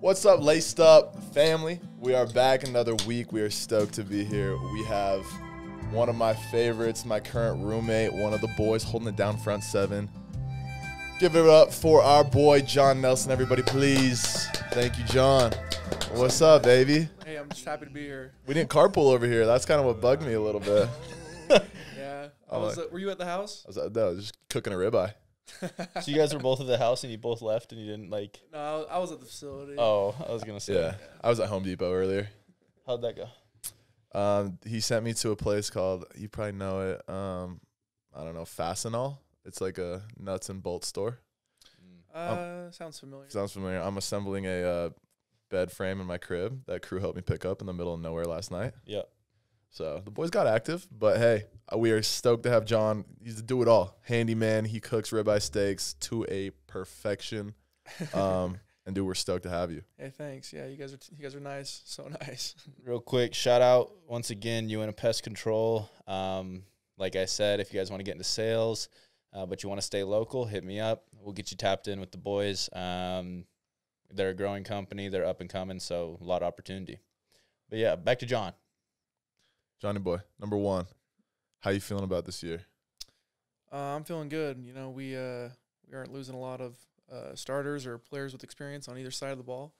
What's up, Laced Up family? We are back another week. We are stoked to be here. We have one of my favorites, my current roommate, one of the boys holding it down front seven. Give it up for our boy, John Nelson, everybody, please. Thank you, John. What's up, baby? Hey, I'm just happy to be here. We didn't carpool over here. That's kind of what bugged me a little bit. Yeah. Were you at the house? I was just cooking a ribeye. So you guys were both at the house and you both left and you didn't like... No, I was at the facility. Oh, I was going to say. Yeah, I was at Home Depot earlier. How'd that go? He sent me to a place called, you probably know it, I don't know, Fastenal. It's like a nuts and bolt store. Sounds familiar. Sounds familiar. I'm assembling a bed frame in my crib that crew helped me pick up in the middle of nowhere last night. Yeah. So the boys got active, but hey, we are stoked to have John. He's a do-it-all. Handyman. He cooks ribeye steaks to a perfection. And dude, we're stoked to have you. Hey, thanks. Yeah, you guys are nice. So nice. Real quick, shout out once again, you in a pest control. Like I said, if you guys want to get into sales, but you want to stay local, hit me up. We'll get you tapped in with the boys. They're a growing company. They're up and coming, so a lot of opportunity. But yeah, back to John. Johnny boy, number one. How you feeling about this year? I'm feeling good. You know, we aren't losing a lot of starters or players with experience on either side of the ball.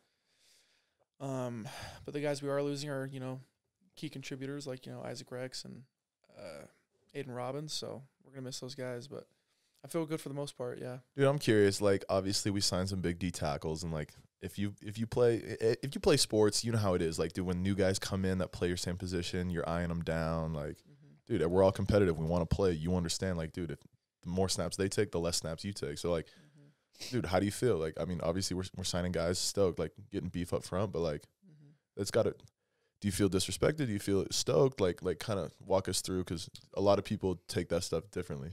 But the guys we are losing are, you know, key contributors like, you know, Isaac Rex and Aiden Robbins. So we're going to miss those guys, but I feel good for the most part, yeah. Dude, I'm curious. Like, obviously, we signed some big D tackles, and like, if you play sports, you know how it is. Like, dude, when new guys come in that play your same position, you're eyeing them down. Like, dude, we're all competitive. We want to play. You understand? Like, dude, if the more snaps they take, the less snaps you take. So, like, dude, how do you feel? Like, I mean, obviously, we're signing guys stoked, like getting beef up front, but like, it's got to. Do you feel disrespected? Do you feel stoked? Like, kind of walk us through, because a lot of people take that stuff differently.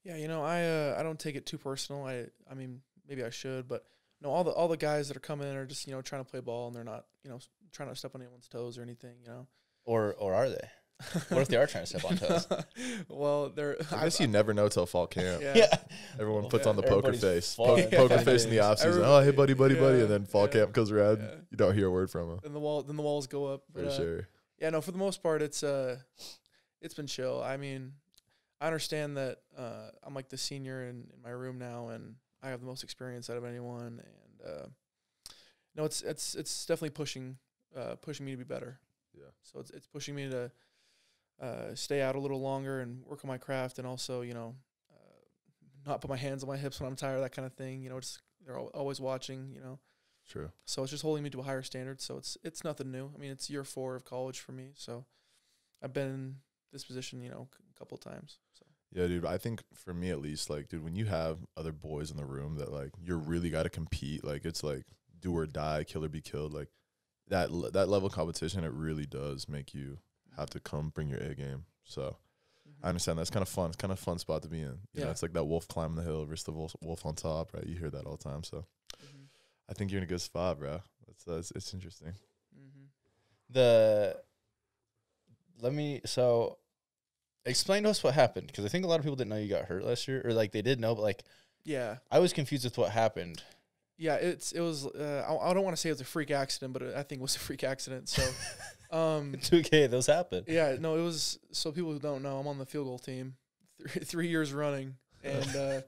Yeah, you know, I don't take it too personal. I mean, maybe I should, but no, all the guys that are coming in are just, you know, trying to play ball, and they're not, you know, trying to step on anyone's toes or anything, you know. Or are they? What if they are trying to step on toes? Well, I guess you never know till fall camp. Yeah. Everyone puts on the poker face. fun. Poker face in the offseason. Oh, hey, buddy. And then fall camp comes around. Yeah. You don't hear a word from them. Then the walls go up. For sure. Yeah, no, for the most part, it's been chill. I mean, I understand that I'm like the senior in my room now, and I have the most experience out of anyone. And no, it's definitely pushing me to be better. Yeah. So it's pushing me to stay out a little longer and work on my craft, and also, you know, not put my hands on my hips when I'm tired, that kind of thing. You know, they're always watching. You know. True. So it's just holding me to a higher standard. So it's nothing new. I mean, it's year 4 of college for me. So I've been in this position, you know, a couple of times. So. Yeah, dude, I think for me at least, like, dude, when you have other boys in the room that, like, you're really got to compete, like, it's like do or die, kill or be killed, like, that level of competition, it really does make you have to come bring your A game. So I understand that's kind of fun. It's kind of a fun spot to be in. You know, it's like that wolf climbing the hill versus the wolf on top, right? You hear that all the time. So I think you're in a good spot, bro. It's interesting. So explain to us what happened, because I think a lot of people didn't know you got hurt last year, or like they did know, but like, yeah, I was confused with what happened. Yeah, it was. I don't want to say it was a freak accident, but I think it was a freak accident. So, it's okay, those happen. Yeah, no, it was. So people who don't know, I'm on the field goal team, 3 years running, and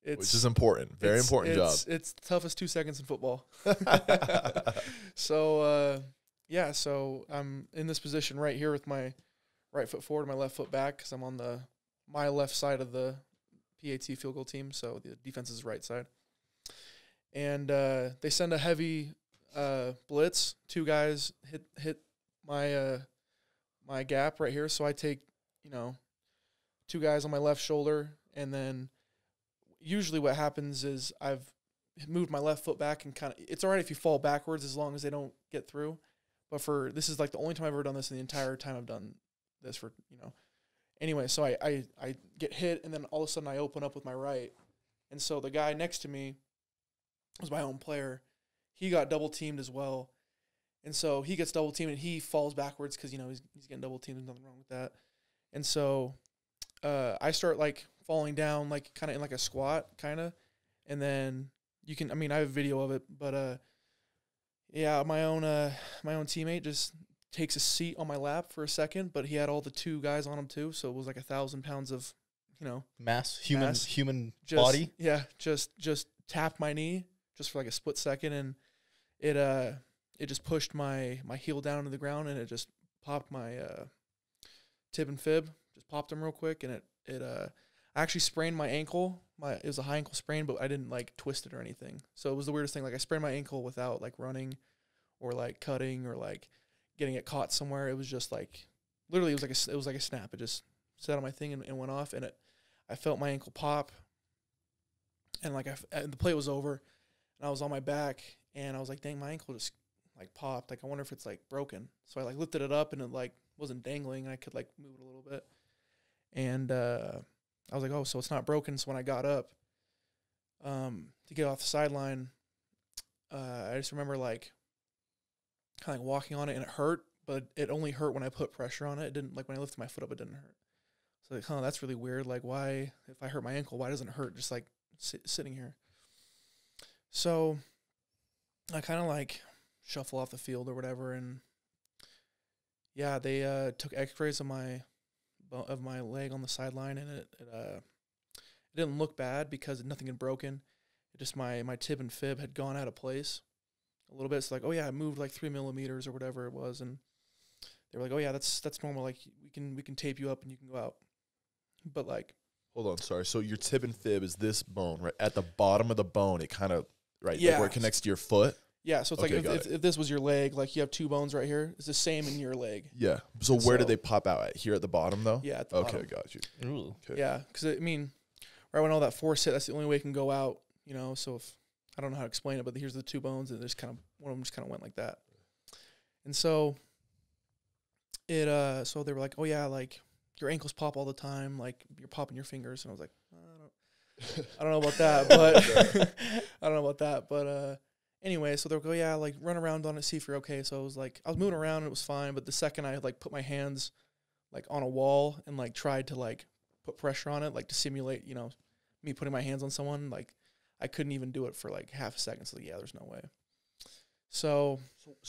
which is important, very important job. It's the toughest 2 seconds in football. So yeah, so I'm in this position right here with my right foot forward, my left foot back, because I'm on my left side of the PAT field goal team. So the defense is right side. And they send a heavy blitz. 2 guys hit my my gap right here. So I take, you know, 2 guys on my left shoulder, and then usually what happens is I've moved my left foot back, and kind of, it's all right if you fall backwards as long as they don't get through. But this is like the only time I've ever done this in the entire time I've done this for, you know. Anyway, so I get hit, and then all of a sudden I open up with my right. And so the guy next to me was my own player. He got double teamed as well. And so he gets double teamed, and he falls backwards because, you know, he's getting double teamed. There's nothing wrong with that. And so I start like falling down, like kind of in like a squat kind of. And then you can, I mean, I have a video of it, but Yeah, my own teammate just takes a seat on my lap for a second, but he had all the 2 guys on him too, so it was like 1,000 pounds of, human just, body. Yeah, just tapped my knee just for like a split second, and it just pushed my heel down to the ground, and it just popped my tib and fib, just popped them real quick, and I actually sprained my ankle. It was a high ankle sprain, but I didn't like twist it or anything. So it was the weirdest thing. Like I sprained my ankle without like running or like cutting or like getting it caught somewhere. It was just like literally it was like a snap. It just sat on my thing and went off, and I felt my ankle pop, and like and the play was over, and I was on my back, and I was like, dang, my ankle just like popped. Like I wonder if it's like broken. So I like lifted it up, and it like wasn't dangling, and I could like move it a little bit, and I was like, oh, so it's not broken. So when I got up to get off the sideline, I just remember like kind of like walking on it, and it hurt, but it only hurt when I put pressure on it. It didn't, like when I lifted my foot up, it didn't hurt. So like, that's really weird. Like why, if I hurt my ankle, why doesn't it hurt just like sitting here? So I kind of like shuffle off the field or whatever, and yeah, they took x-rays of my leg on the sideline, and it didn't look bad because nothing had broken. It just my tib and fib had gone out of place a little bit. It's like, oh yeah, it moved like 3 millimeters or whatever it was, and they were like, oh yeah, that's normal. Like we can tape you up and you can go out. But like, hold on, sorry. So your tib and fib is this bone right at the bottom of the bone. It kind of like Yeah. where it connects to your foot. yeah. So it's Okay, like got if this was your leg, like you have 2 bones right here. It's the same in your leg. Yeah. So And where so- did they pop out at? Here at the bottom though. Yeah. At the Okay, bottom. got you. Ooh. Okay. Yeah, because I mean, right when all that force hit, that's the only way it can go out. So if I don't know how to explain it, but here's the 2 bones, and just kind of one of them just kind of went like that. And so so they were like, oh yeah, like your ankles pop all the time, like you're popping your fingers, and I was like, I don't know about that, but I don't know about that, but anyway, so they were like, oh yeah, like run around on it, see if you're okay. So I was moving around and it was fine, but the second I like put my hands like on a wall and like tried to like put pressure on it, like to simulate, me putting my hands on someone, like I couldn't even do it for like half a second. So like, yeah, there's no way. So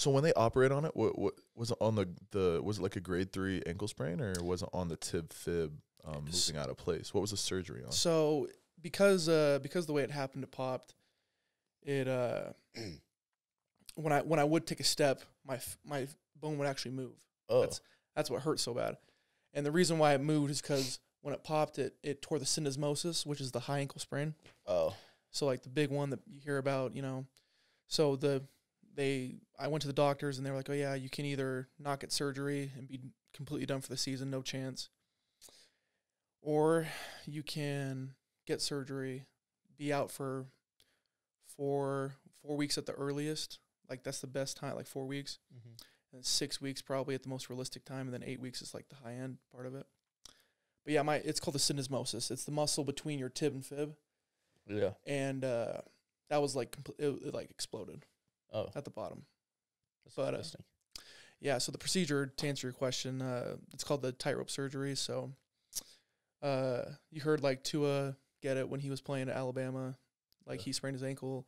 when they operate on it, what was it on the was it like a grade 3 ankle sprain, or was it on the tib fib moving out of place? What was the surgery on? So because the way it happened, it popped. It when I would take a step, my bone would actually move. Oh. That's what hurt so bad. And the reason why it moved is because when it popped, it tore the syndesmosis, which is the high ankle sprain. Oh. So like the big one that you hear about, So I went to the doctors, and they were like, oh yeah, you can either not get surgery and be completely done for the season, no chance, or you can get surgery, be out for 4 weeks at the earliest. Like that's the best time, like 4 weeks. Mm-hmm. And 6 weeks probably at the most realistic time, and then 8 weeks is like the high end part of it. But yeah, it's called the syndesmosis. It's the muscle between your tib and fib. Yeah. And that was like it like exploded. Oh. At the bottom. That's But interesting. yeah, so the procedure, to answer your question, it's called the tightrope surgery. So you heard like Tua get it when he was playing at Alabama, like he sprained his ankle.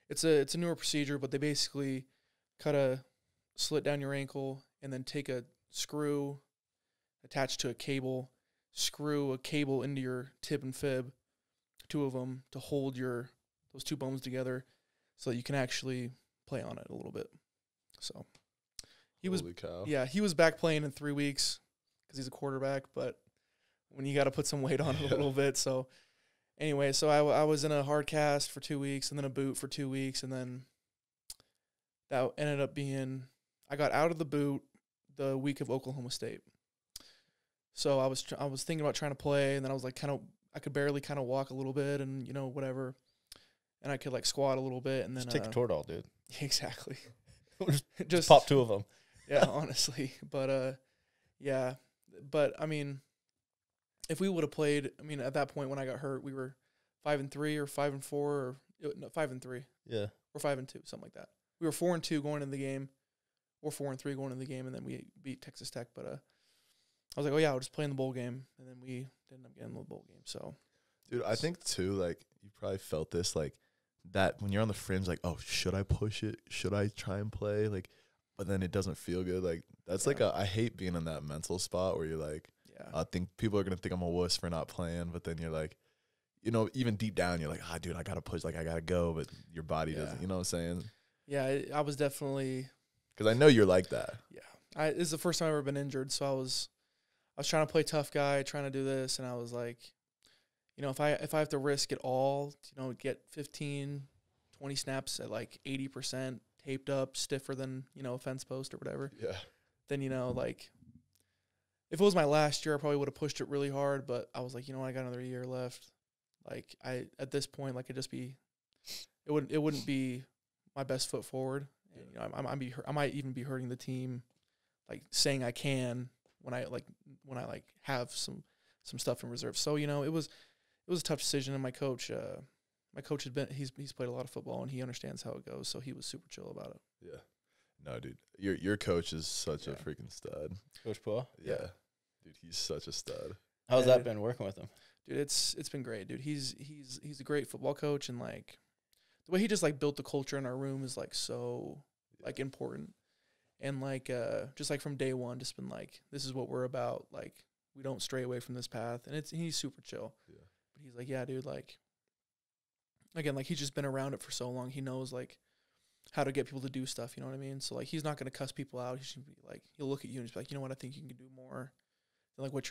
It's a newer procedure, but they basically cut a slit down your ankle and then take a screw attached to a cable, screw a cable into your tib and fib, 2 of them, to hold those 2 bones together so that you can actually play on it a little bit. So Holy cow. yeah, he was back playing in 3 weeks because he's a quarterback, but when you got to put some weight on it a little bit. So anyway, so I was in a hard cast for 2 weeks, and then a boot for 2 weeks, and then that ended up being, I got out of the boot the week of Oklahoma State. So I was thinking about trying to play, and then I was like I could barely kind of walk a little bit, and whatever, and I could like squat a little bit, and then Just take a Toradol, dude. Exactly. just pop 2 of them. Yeah, honestly. But yeah. But I mean, if we would have played, I mean, at that point when I got hurt, we were 5-3 or 5-4 or no, 5-3. Yeah. Or 5-2, something like that. We were 4-2 going into the game, or 4-3 going into the game, and then we beat Texas Tech. But I was like, oh yeah, I'll just play in the bowl game, and then we didn't end up getting the bowl game. So, Dude, I think too, like you probably felt this, like that when you're on the fringe, like, oh, should I push it? Should I try and play? Like, but then it doesn't feel good. Like, that's like I hate being in that mental spot where you're like, I think people are going to think I'm a wuss for not playing. But then you're like, you know, even deep down, you're like, dude, I got to push. Like, I got to go. But your body doesn't, you know what I'm saying? Yeah, I was definitely. Because I know you're like that. Yeah. This is the first time I've ever been injured. So I was trying to play tough guy, trying to do this. And I was like, you know, if I have to risk it all, you know, get 15, 20 snaps at like 80%, taped up, stiffer than, you know, a fence post or whatever. Yeah. Then, you know, like, if it was my last year, I probably would have pushed it really hard. But I was like, you know what, I got another year left. Like, at this point, like, it wouldn't be my best foot forward. And, you know, I might even be hurting the team, like, saying I can when I have some stuff in reserve. So, you know, it was a tough decision, and my coach he's played a lot of football and he understands how it goes, so he was super chill about it. Yeah. No, dude. Your coach is such a freaking stud. Coach Paul? Yeah. Dude, he's such a stud. How's that been working with him? Dude, it's been great, dude. He's a great football coach, and like the way he just like built the culture in our room is like so like important. And like just like from day one, just been like, this is what we're about. Like, we don't stray away from this path. And he's super chill. Yeah. But he's like, yeah, dude, like, again, like, he's just been around it for so long. He knows like how to get people to do stuff, you know what I mean? So like, he's not gonna cuss people out. He's gonna be like, he'll look at you and just be like, you know what, I think you can do more than like what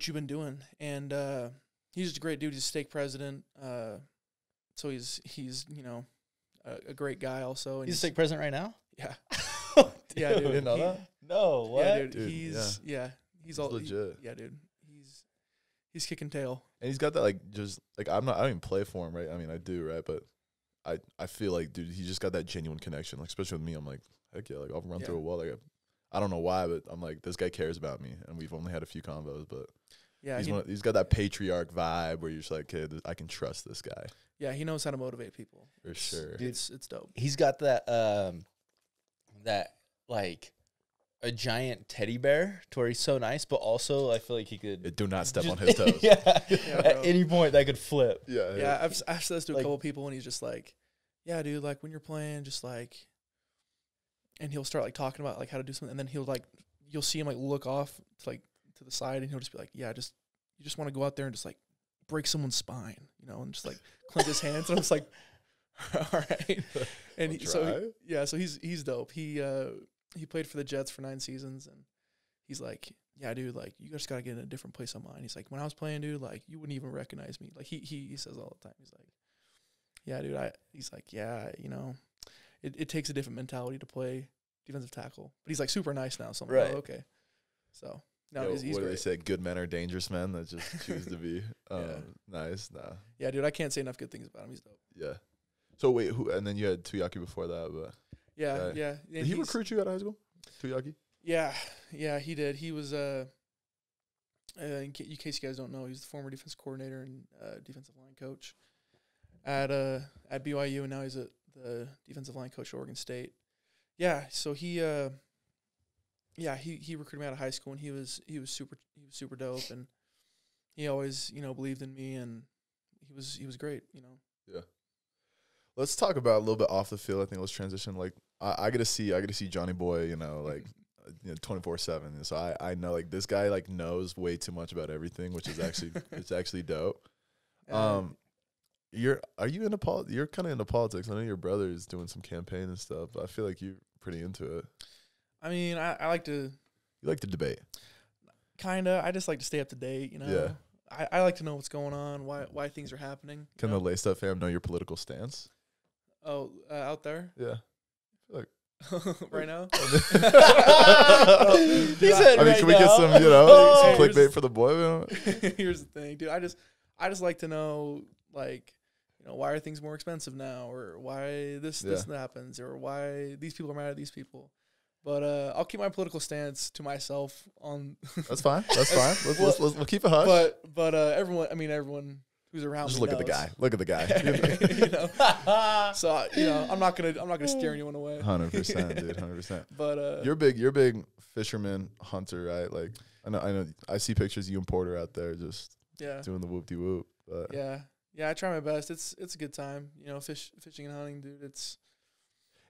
you've been doing. And he's just a great dude. He's a stake president. So he's you know, a great guy also. And he's a stake president right now? Yeah. Yeah, dude. You didn't know that? No, what? Yeah, dude. He's all legit. Yeah, dude. He's kicking tail. And he's got that like just like I don't even play for him, right? I mean, I do, right? But I feel like, dude, he just got that genuine connection. Like, especially with me, I'm like, heck yeah, like I'll run through a wall. Like I don't know why, but I'm like, this guy cares about me, and we've only had a few combos, but yeah, he's got that patriarch vibe where you're just like, okay, I can trust this guy. Yeah, he knows how to motivate people. For sure. Dude, it's dope. He's got that that like a giant teddy bear to where he's so nice, but also I feel like he could do not step on his toes. Yeah, at any point that could flip. Yeah. I've said this to a couple people, and he's just like, yeah, dude, like when you're playing, just like, and he'll start like talking about like how to do something, and then you'll see him like look off to the side, and he'll just be like, yeah, you just want to go out there and just like break someone's spine, you know, and just like clench his hands, and I'm just like, all right. And so he's dope. He played for the Jets for 9 seasons, and he's like, yeah, dude, like you just gotta get in a different place on mine. He's like, when I was playing, dude, like you wouldn't even recognize me. Like he says all the time. He's like, yeah, dude, he's like, yeah, you know, it takes a different mentality to play defensive tackle. But he's like super nice now, so I'm like, oh, okay. So no, he's what great. do they say? Good men are dangerous men that just choose to be nice. Nah. Yeah, dude, I can't say enough good things about him. He's dope. Yeah. So wait, who? And then you had Tuyaki before that, but yeah. Did he recruit you out of high school, Tuyaki? Yeah, he did. He was in case you guys don't know, he's the former defense coordinator and defensive line coach at BYU, and now he's the defensive line coach at Oregon State. Yeah, so he recruited me out of high school, and he was super dope, and he always, you know, believed in me, and he was great, you know. Yeah. Let's talk about a little bit off the field. I think let's transition. Like I get to see Johnny Boy, you know, like 24/7. So I know like this guy like knows way too much about everything, which is actually it's actually dope. Are you into you're kind of into politics? I know your brother is doing some campaign and stuff, but I feel like you're pretty into it. I mean, I like to. You like to debate? Kinda. I just like to stay up to date, you know. Yeah. I like to know what's going on, why things are happening. Can the Lay Stuff fam know your political stance? Oh, out there? Yeah. Like right now? He said I mean, right can we now. get some, you know, some clickbait for the boy? Here's the thing, dude. I just like to know, like, you know, why are things more expensive now, or why this happens, or why these people are mad at these people. But I'll keep my political stance to myself on. That's fine. That's fine. We'll keep it hush. But everyone who's around just me look at the knows. guy. Look at the guy. You know? So you know, I'm not gonna steer anyone away. 100%, dude. 100%. But you're big fisherman hunter, right? Like I know. I see pictures of you and Porter out there just doing the whoop de whoop. But yeah. Yeah, I try my best. It's a good time, you know, fishing and hunting, dude. It's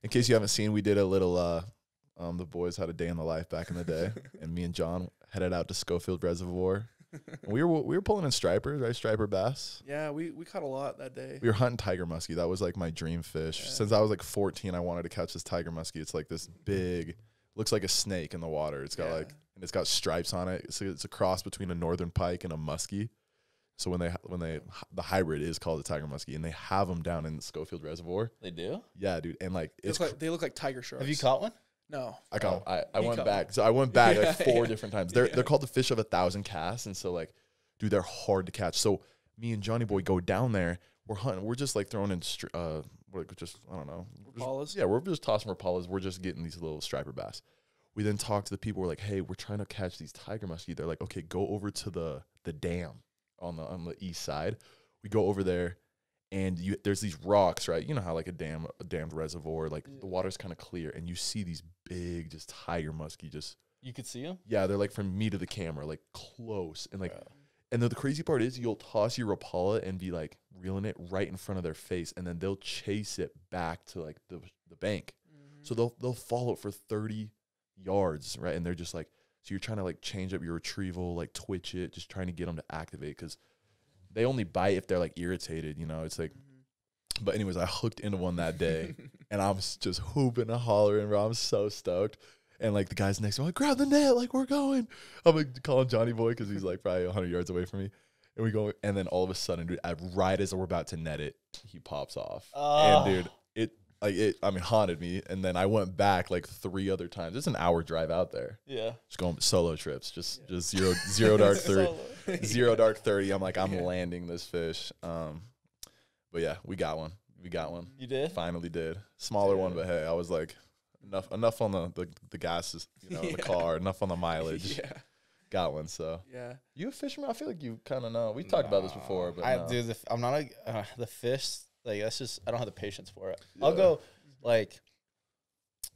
In case you haven't seen, we did a little. The boys had a day in the life back in the day, and me and John headed out to Schofield Reservoir. And we were pulling in stripers, right? Striper bass. yeah, we caught a lot that day. We were hunting tiger muskie. That was like my dream fish. Yeah. Since I was like 14, I wanted to catch this tiger muskie. It's like this big, looks like a snake in the water. It's got and it's got stripes on it. It's a cross between a northern pike and a muskie. So the hybrid is called a tiger muskie, and they have them down in Schofield Reservoir. They do? Yeah, dude. And like They look like tiger sharks. Have you caught one? No. I went back. So I went back like 4 different times. They're called the fish of 1,000 casts, and so like, dude, they're hard to catch. So me and Johnny Boy go down there. We're hunting. We're just like throwing in we're just I don't know. Rapalas? Yeah, we're just tossing rapalas. We're just getting these little striper bass. We then talk to the people. We're like, hey, we're trying to catch these tiger muskie. They're like, okay, go over to the dam on the east side. We go over there, and there's these rocks, right? You know how like a dammed reservoir, like the water's kind of clear, and you see these big just tiger muskie just. You could see them? Yeah, they're like from me to the camera, like close, and like. And the crazy part is you'll toss your Rapala and be like reeling it right in front of their face, and then they'll chase it back to like the bank. Mm-hmm. So they'll follow it for 30 yards, right? And they're just like, so you're trying to like change up your retrieval, like twitch it, just trying to get them to activate, because they only bite if they're like irritated, you know? It's like, but anyways, I hooked into one that day, and I was just hooping and hollering, bro. I'm so stoked. And, like, the guys next to me, like, grab the net, like, we're going. I'm, like, calling Johnny Boy because he's, like, probably 100 yards away from me. And we go, and then all of a sudden, dude, right as we're about to net it, he pops off. And, dude, it haunted me. And then I went back, like, 3 other times. It's an hour drive out there. Yeah. Just going solo trips, just zero dark 30. Zero dark 30. I'm like, I'm landing this fish. But, yeah, we got one. You did? Finally did. Smaller one, but, hey, I was like... Enough on the gases, you know, in the car. Enough on the mileage. Yeah, got one. So yeah, you a fisherman? I feel like you kind of know. We talked about this before, but I'm not the fish. Like that's just I don't have the patience for it. Yeah. I'll go like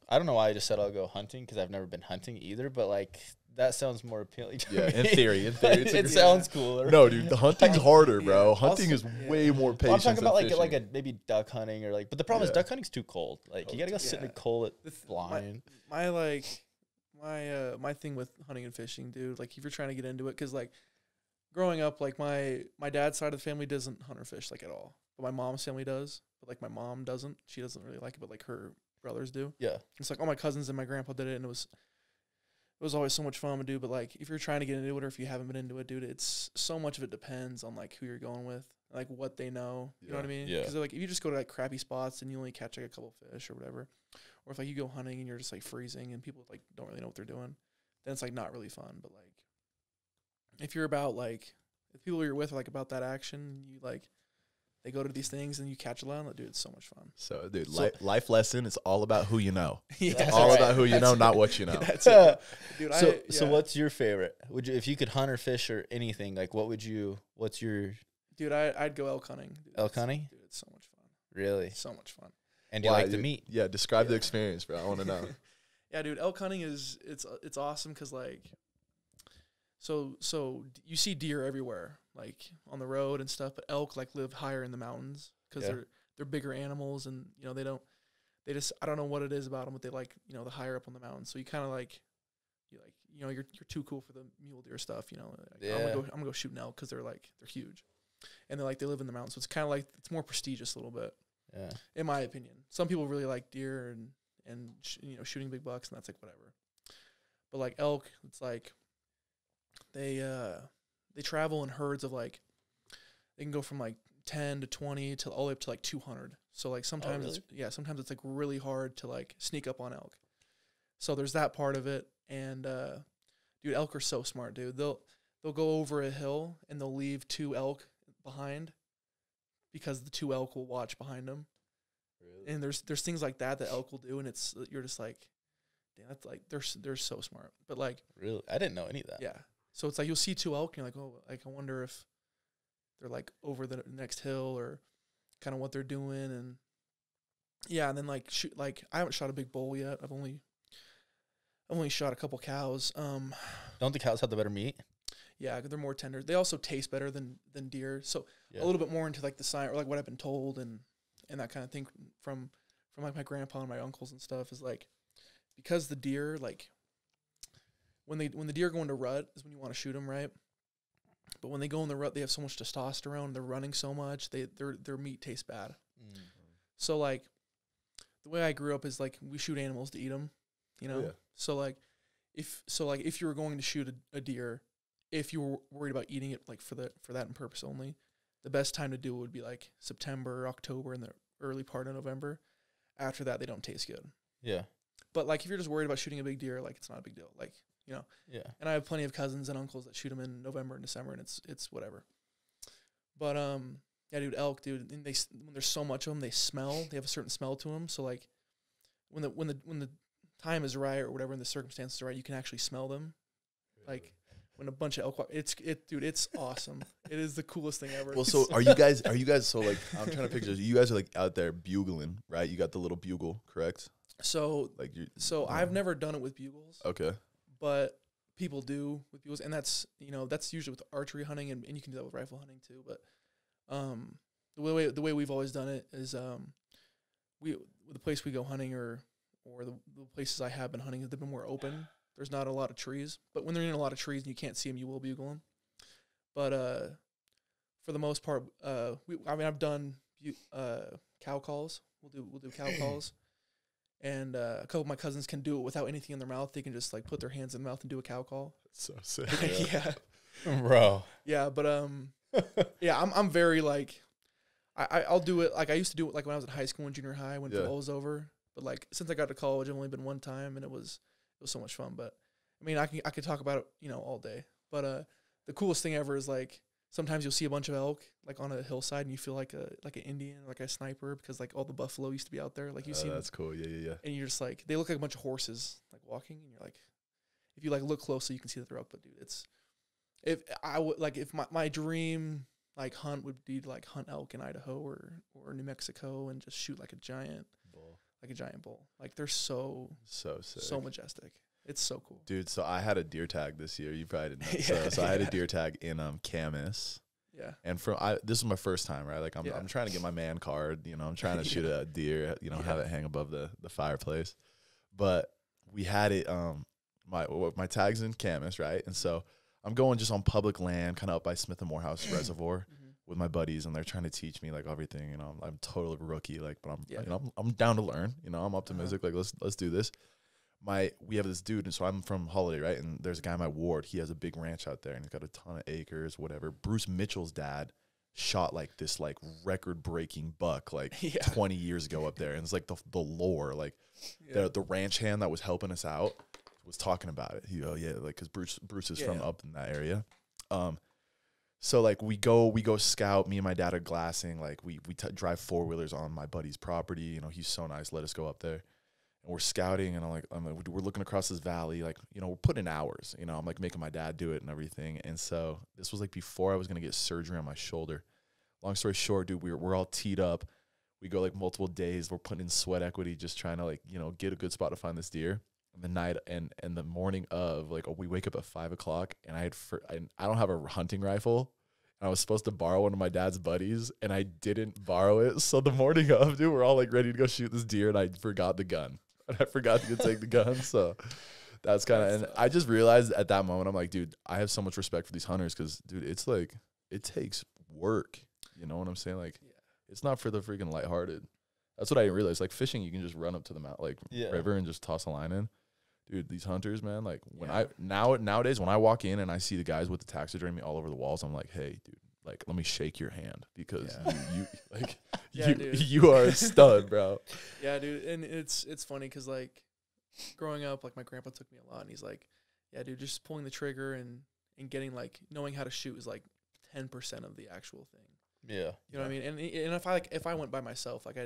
I don't know why I just said I'll go hunting because I've never been hunting either. But like that sounds more appealing. To me. In theory, it sounds cooler. No, dude, the hunting's harder, bro. Hunting is way more patience. Well, I'm talking about fishing. like a maybe duck hunting or like, but the problem is duck hunting's too cold. Like you gotta go sit in the cold blind. My thing with hunting and fishing, dude. Like if you're trying to get into it, because like growing up, like my dad's side of the family doesn't hunt or fish like at all, but my mom's family does. But like my mom doesn't. She doesn't really like it, but like her brothers do. Yeah, it's like all my cousins and my grandpa did it, and it was always so much fun to do. But like if you're trying to get into it, or if you haven't been into it, dude, it's so much of it depends on like who you're going with, like what they know. You know what I mean? Yeah. Because like if you just go to like crappy spots and you only catch like a couple fish or whatever, or if like you go hunting and you're just like freezing and people like don't really know what they're doing, then it's like not really fun. But like if you're about like if people you're with are like about that action, you like they go to these things and you catch a lot, dude, it's so much fun. So, dude, life lesson is all about who you know. Yeah, all about who you know, not what you know. That's it. Dude, so what's your favorite? Would you, if you could hunt or fish or anything, like what's your... Dude, I'd go elk hunting. Dude, elk hunting? Dude, it's so much fun. Really? So much fun. And do you like the meat? Yeah, describe the experience, bro. I want to know. Yeah, dude, elk hunting it's awesome because like, so you see deer everywhere, like on the road and stuff, but elk like live higher in the mountains because they're bigger animals, and you know they just I don't know what it is about them, but they like, you know, the higher up on the mountains, so you kind of like you know you're too cool for the mule deer stuff, you know. Like, I'm gonna go shoot an elk because they're huge, and they live in the mountains, so it's kind of like it's more prestigious a little bit. Yeah, in my opinion. Some people really like deer and you know, shooting big bucks, and that's like whatever. But like elk, it's like they travel in herds of like they can go from like 10 to 20 to all the way up to like 200. So like sometimes sometimes it's like really hard to like sneak up on elk. So there's that part of it, and dude, elk are so smart, dude. They'll go over a hill and they'll leave 2 elk behind because the 2 elk will watch behind them. Really? And there's things like that elk will do, and you're just like, damn, that's like they're so smart. But like, really, I didn't know any of that. Yeah, so it's like you'll see 2 elk, and you're like, oh, like I wonder if they're like over the next hill or kind of what they're doing, and yeah, and then like shoot, like I haven't shot a big bull yet. I've only shot a couple cows. Don't the cows have the better meat? Yeah, they're more tender. They also taste better than deer. So Yeah. a little bit more into like the science, or like what I've been told and that kind of thing from like my grandpa and my uncles and stuff is like, because the deer, like when the deer go into rut is when you want to shoot them, right? But when they go in the rut, they have so much testosterone. They're running so much. Their meat tastes bad. Mm. So like the way I grew up is like we shoot animals to eat them, you know. Yeah. So like if you were going to shoot a deer, if you were worried about eating it like for that purpose only, the best time to do it would be like September, October, and the early part of November. After that, they don't taste good. Yeah. But like if you're just worried about shooting a big deer, like it's not a big deal. Like, you know. Yeah. And I have plenty of cousins and uncles that shoot them in November and December, and it's whatever. But yeah, dude, elk, dude, and when there's so much of them, they smell. They have a certain smell to them. So like when the time is right or whatever, and the circumstances are right, you can actually smell them. Like when a bunch of elk, dude, it's awesome. It is the coolest thing ever. Well, so are you guys so like, I'm trying to picture this. You guys are like out there bugling, right? You got the little bugle, correct? So Like I've never done it with bugles. Okay. But people do with bugles, and that's usually with archery hunting, and you can do that with rifle hunting too. But the way we've always done it is the place we go hunting or the places I have been hunting, they've been more open. There's not a lot of trees, but when they're in a lot of trees and you can't see them, you will bugle them. But for the most part, I've done cow calls. We'll do cow calls. And a couple of my cousins can do it without anything in their mouth. They can just like put their hands in their mouth and do a cow call. That's so sick. Yeah. Bro. Yeah, but yeah, I'm very like I'll do it like I used to do it like when I was in high school and junior high when football was over. But like since I got to college, I've only been one time, and it was so much fun. But I mean, I could talk about it, all day. But the coolest thing ever is like sometimes you'll see a bunch of elk like on a hillside, and you feel like an Indian, like a sniper, because like all the buffalo used to be out there. Like you see, that's cool. Yeah. and you're just like, they look like a bunch of horses like walking, and you're like, if you like look closely, you can see that they're elk. But dude, if my dream like hunt would be to like hunt elk in Idaho or New Mexico and just shoot like a giant bull. Like they're so sick. So majestic. It's so cool, dude. So I had a deer tag this year. You probably didn't know. So I had a deer tag in Camas. Yeah. And this is my first time, right? Like I'm trying to get my man card. I'm trying to shoot a deer. Have it hang above the fireplace. But we had it. My tag's in Camas, right? And so I'm going just on public land, kind of up by Smith and Morehouse Reservoir with my buddies, and they're trying to teach me like everything. I'm totally rookie, like, but I'm down to learn. I'm optimistic. Like let's do this. We have this dude, and so I'm from Holiday, right? And there's a guy in my ward. He has a big ranch out there, and he's got a ton of acres, whatever. Bruce Mitchell's dad shot like this like record-breaking buck like 20 years ago up there, and it's like the lore, like the ranch hand that was helping us out was talking about it. He like because Bruce is from up in that area. So like we go scout. Me and my dad are glassing. Like we drive 4-wheelers on my buddy's property. He's so nice. Let us go up there. And we're scouting, and I'm like, we're looking across this valley, like, we're putting in hours, I'm like making my dad do it and everything. And so this was like before I was going to get surgery on my shoulder. Long story short, dude, we're all teed up. We go like multiple days. We're putting in sweat equity, just trying to like, get a good spot to find this deer. And the night and the morning of, like, we wake up at 5 o'clock, and I don't have a hunting rifle. I was supposed to borrow one of my dad's buddies, and I didn't borrow it. So the morning of, dude, we're all like ready to go shoot this deer, and I forgot the gun. And I forgot to take the gun, so that's kind of. And I just realized at that moment, I'm like, dude, I have so much respect for these hunters because, dude, it's like it takes work. You know what I'm saying? Like, it's not for the freaking lighthearted. That's what I didn't realize. Like fishing, you can just run up to the river and just toss a line in. Dude, these hunters, man. Like when nowadays when I walk in and I see the guys with the taxidermy all over the walls, I'm like, hey, dude, like let me shake your hand because you like. You are a stud, bro. Yeah, dude, and it's funny because like growing up, like my grandpa took me a lot, and he's like, "Yeah, dude, just pulling the trigger and getting like knowing how to shoot is like 10% of the actual thing." Yeah, you know what I mean. And if I went by myself, like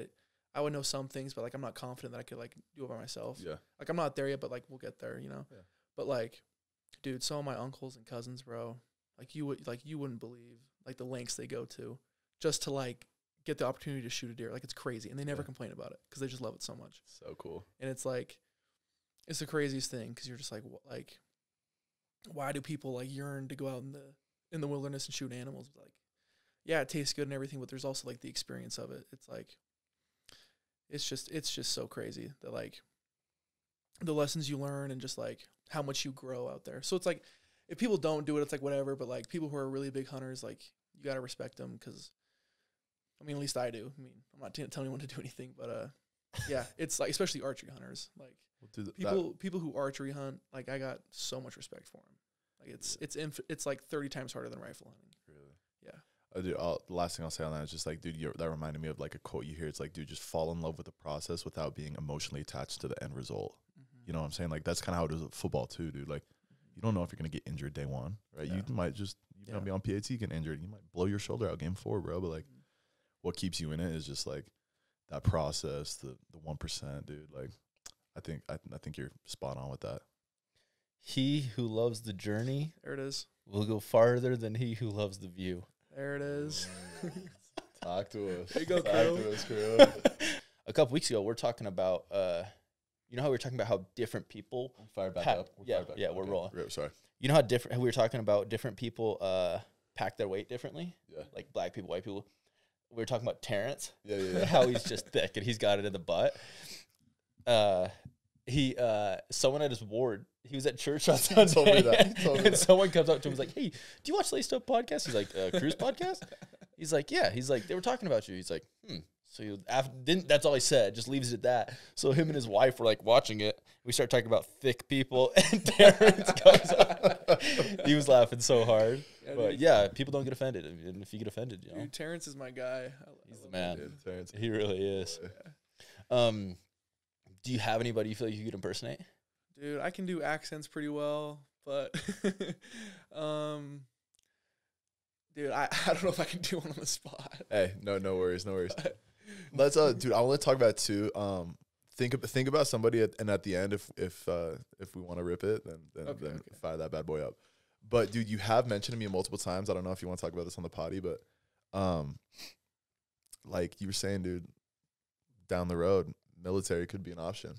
I would know some things, but like I'm not confident that I could like do it by myself. Yeah, like I'm not there yet, but like we'll get there, Yeah. But like, dude, some of my uncles and cousins, bro, like you wouldn't believe like the lengths they go to just to like get the opportunity to shoot a deer. Like it's crazy, and they never complain about it because they just love it so much. So cool. And it's like it's the craziest thing because you're just like why do people like yearn to go out in the wilderness and shoot animals? Like, yeah, it tastes good and everything, but there's also like the experience of it. It's like, it's just so crazy that like the lessons you learn and just like how much you grow out there. So it's like, if people don't do it, it's like whatever, but like people who are really big hunters, like you got to respect them, because I mean, at least I do. I mean, I'm not telling anyone to do anything, but yeah, it's like, especially archery hunters, like people who archery hunt, like I got so much respect for them. Like it's like 30 times harder than rifle hunting. Really? Yeah. Dude, the last thing I'll say on that is just like, dude, that reminded me of like a quote you hear. It's like, dude, just fall in love with the process without being emotionally attached to the end result. Mm-hmm. You know what I'm saying? Like, that's kind of how it is with football too, dude. Like, you don't know if you're going to get injured day one, right? Yeah. You might be on PAT, get injured. You might blow your shoulder out game 4, bro. But like, what keeps you in it is just like that process, the 1%, dude. Like, I think you're spot on with that. He who loves the journey There it is. will go farther than he who loves the view. There it is. Talk to us. There you go, Talk Crow. to us, Crow. A couple weeks ago, we're talking about, you know how we were talking about how different people Fire back pack- up. we're rolling. Sorry. You know how different, we were talking about different people pack their weight differently? Yeah. Like black people, white people. We were talking about Terrence, Yeah. how he's just thick and he's got it in the butt. Someone at his ward, he was at church on Sunday, told me that. and someone comes up to him and was like, "Hey, do you watch Laced Up podcast?" He's like, "Cruise podcast?" He's like, "Yeah." He's like, "They were talking about you." He's like, So he that's all he said. Just leaves it at that. So him and his wife were like watching it. We start talking about thick people, and Terrence comes up. He was laughing so hard. Yeah, But dude. yeah, people don't get offended. And if you get offended, you know, Dude, Terrence is my guy. he's the love man. that dude. Terrence. He really is. Do you have anybody you feel like you could impersonate? Dude, I can do accents pretty well, but dude, I don't know if I can do one on the spot. Hey, no worries. Let's dude, I want to talk about it too. Think about somebody and at the end, if we want to rip it, then fire that bad boy up. But dude, you have mentioned to me multiple times. I don't know if you want to talk about this on the potty, but like you were saying, dude, down the road, military could be an option.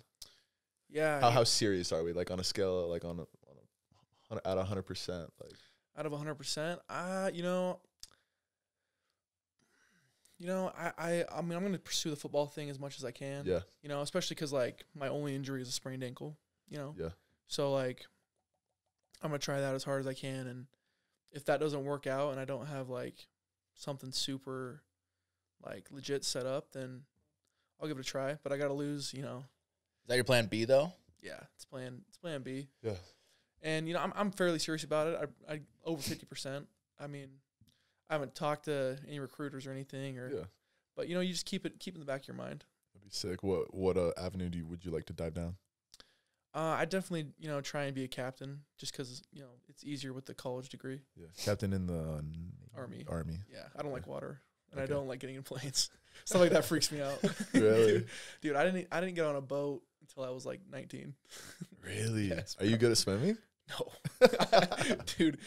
Yeah. How serious are we? Like on a scale, like on a at 100%, like Out of 100%, I mean, I'm going to pursue the football thing as much as I can. yeah, You know, especially because, like, my only injury is a sprained ankle, you know? yeah. So, like, I'm going to try that as hard as I can. And if that doesn't work out and I don't have, like, something super, like, legit set up, then I'll give it a try. But I got to lose, you know. Is that your plan B though? Yeah, it's plan B. Yeah. And, you know, I'm fairly serious about it. I over 50%. I mean, I haven't talked to any recruiters or anything, but you know, you just keep it in the back of your mind. That'd be sick. What avenue would you like to dive down? I definitely, you know, try and be a captain just because, you know, it's easier with the college degree. Yeah, captain in the Army. Yeah, I don't like water, and Okay. I don't like getting in planes. Stuff like that freaks me out. Really? dude, I didn't get on a boat until I was like 19. Really? Yes, Are you good at swimming? No, dude,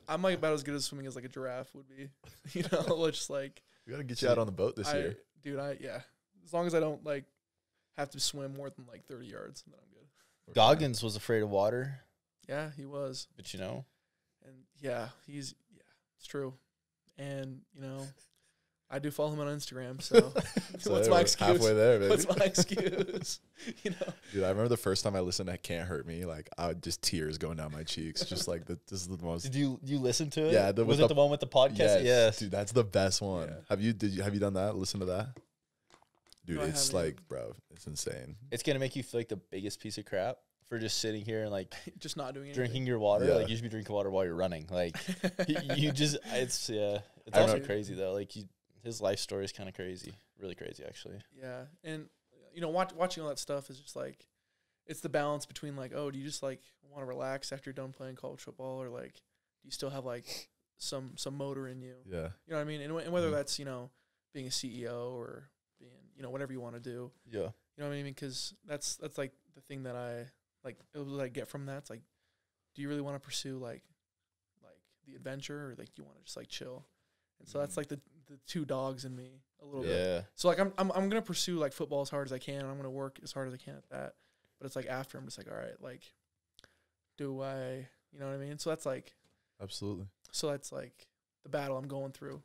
I'm like about as good at swimming as like a giraffe would be. You know, just like We gotta get you out on the boat this year. dude, as long as I don't like have to swim more than like 30 yards, then I'm good. Goggins was afraid of water, Yeah, he was, but you know, and it's true, and you know, I do follow him on Instagram, so So what's we're my excuse? Halfway there, baby. What's my excuse? You know, Dude, I remember the first time I listened to Can't Hurt Me, like I would just tears going down my cheeks, just like this is the most. did you listen to it? Yeah, was it the one with the podcast? Yes. dude, that's the best one. Yeah. Have you done that? Listen to that, dude. No, I it's haven't. like, bro, it's insane. It's gonna make you feel like the biggest piece of crap for just sitting here and like just not doing anything. drinking your water. Yeah. Like you should be drinking water while you're running. Like you just, it's I also remember- crazy though. Like his life story is kind of crazy, really crazy actually. Yeah, and you know, watching all that stuff is just like, it's the balance between like, oh, do you just like want to relax after you're done playing college football, or like, do you still have like some motor in you? Yeah, You know what I mean? And whether Mhm. that's, you know, being a CEO or being, you know, whatever you want to do. Yeah. You know what I mean? Because that's like the thing that I like. What I get from that. It's like, do you really want to pursue like the adventure, or like you want to just like chill? And so that's like the two dogs in me a little bit. Yeah. So like I'm gonna pursue like football as hard as I can, and I'm gonna work as hard as I can at that. But it's like after I'm just like, all right, like, do I You know what I mean? So that's like, Absolutely. so that's like the battle I'm going through.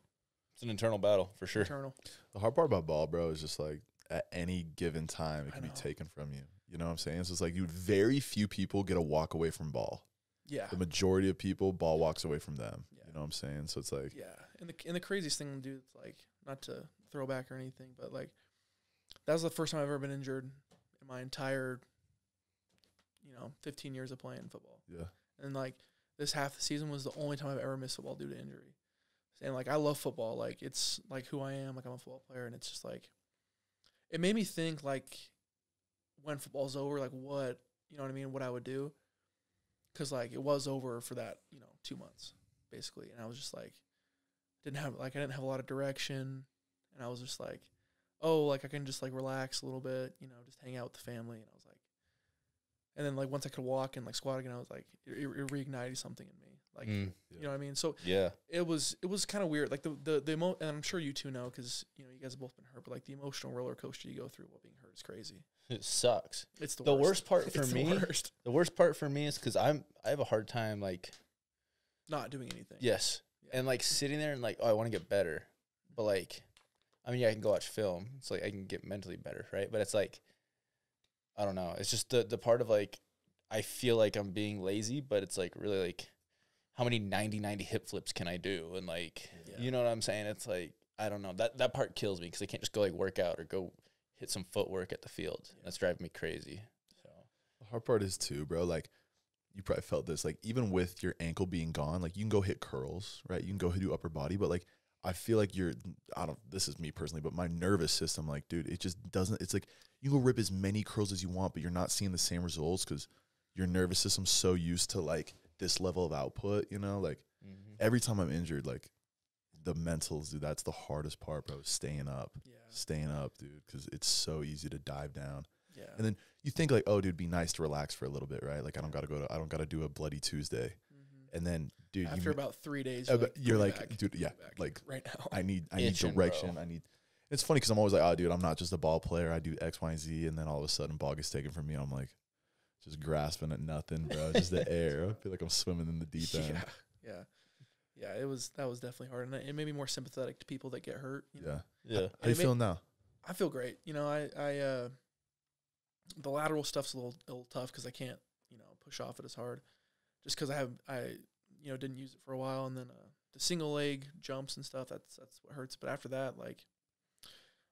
It's an internal battle for sure. Internal. The hard part about ball, bro, is just like at any given time it I can be know. taken from you. You know what I'm saying? It's just like very few people get a walk away from ball. Yeah. The majority of people, ball walks away from them. Yeah. You know what I'm saying? So it's like, Yeah. And the craziest thing, dude, it's like, not to throw back or anything, but like, that was the first time I've ever been injured in my entire, 15 years of playing football. yeah, And like, this half the season was the only time I've ever missed football due to injury. And like, I love football. Like, it's like who I am. Like, I'm a football player. And it's just like, it made me think like, when football's over, like what, you know what I mean? What I would do. Cause like, it was over for that, 2 months basically. And I was just like, I didn't have a lot of direction. And I was just like, oh, like I can just like relax a little bit, just hang out with the family. And I was like, and then like once I could walk and like squat again, I was like, it reignited something in me. Like, you know what I mean? So Yeah. it was kind of weird. Like the and I'm sure you two know, cause you guys have both been hurt, but like the emotional roller coaster you go through while being hurt is crazy. It sucks. It's The worst part for It's me. the worst. The worst part for me is because I have a hard time like Not doing anything. yes, Yeah. and like sitting there and like I want to get better, but like I mean I can go watch film. It's like I can get mentally better, right? But it's like I don't know. It's just the part of like I feel like I'm being lazy, but it's like really like how many 90-90 hip flips can I do? And like you know what I'm saying? It's like I don't know. That part kills me because I can't just go like work out or go hit some footwork at the field. Yeah. That's driving me crazy. So the hard part is too, bro. Like, you probably felt this. Like, even with your ankle being gone, like you can go hit curls, right? You can go do upper body, but like I feel like this is me personally, but my nervous system, like, dude, it just doesn't. It's like you can go rip as many curls as you want, but you're not seeing the same results because your nervous system's so used to like this level of output. Like every time I'm injured, like the mentals, dude, that's the hardest part, bro. Staying up, dude, because it's so easy to dive down. Yeah. And then you think like, oh, dude, it'd be nice to relax for a little bit, right? Like I don't gotta do a bloody Tuesday. And then, dude, After about 3 days, you're "Bring like, it back, dude, bring yeah, it back like right now. I need Itching, direction. bro. It's funny because I'm always like, oh, dude, I'm not just a ball player. I do X, Y, and Z. And then all of a sudden, ball gets taken from me. I'm like, just grasping at nothing, bro. Just the air. I feel like I'm swimming in the deep end. Yeah. That was definitely hard, and it made me more sympathetic to people that get hurt. Yeah. yeah. How you feeling now? I feel great. I the lateral stuff's a little tough because I can't push off it as hard, just because I didn't use it for a while, and then the single leg jumps and stuff that's what hurts. But after that, like